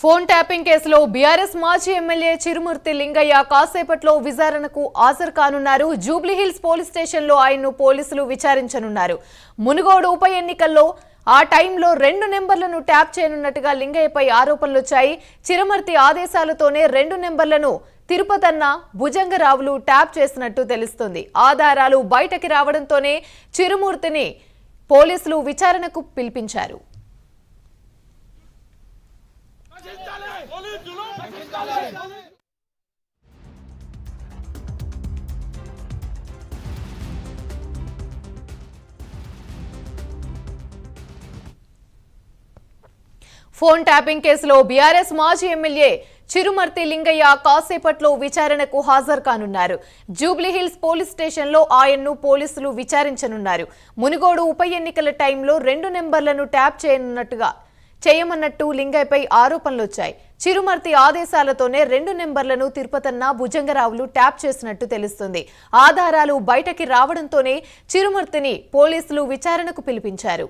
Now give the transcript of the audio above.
Phone tapping కేసులో BRS మాజీ MLA Chirumurthi Lingaiah కాసేపట్లో విచారణకు హాజరు కానున్నారు. జూబ్లీహిల్స్ పోలీస్ స్టేషన్లో ఆయన్ను పోలీసులు విచారించనున్నారు. మునుగోడు ఉప ఎన్నికల్లో ఆ టైంలో 2 నెంబర్లను ట్యాప్ చేయనున్నట్టుగా లింగయ్యపై ఆరోపణలొచ్చాయి. చిరుమూర్తి ఆదేశాలతోనే 2 నెంబర్లను తిరుపతన్న, భుజంగరావులు ట్యాప్ చేసినట్టు తెలుస్తుంది. ఆధారాలు బయటకి రావడంతోనే చిరుమూర్తిని పోలీసులు విచారణకు పిలిపించారు. ఫోన్ ట్యాపింగ్ కేసులో బీఆర్ఎస్ మాజీ ఎమ్మెల్యే చిరుమూర్తి లింగయ్య కాసేపట్లో విచారణకు హాజరు కానున్నారు. జూబ్లీహిల్స్ పోలీస్ స్టేషన్లో ఆయన్ను పోలీసులు విచారించనున్నారు. మునుగోడు ఉప ఎన్నికల టైంలో 2 నెంబర్లను ట్యాప్ చేయమన్నట్టు లింగయ్యపై ఆరోపణలొచ్చాయి. చిరుమూర్తి ఆదేశాలతోనే 2 నెంబర్లను తిరుపతన్న, భుజంగరావులు ట్యాప్ చేసినట్టు తెలుస్తుంది. ఆధారాలు బయటకి రావడంతోనే చిరుమూర్తిని పోలీసులు విచారణకు పిలిపించారు.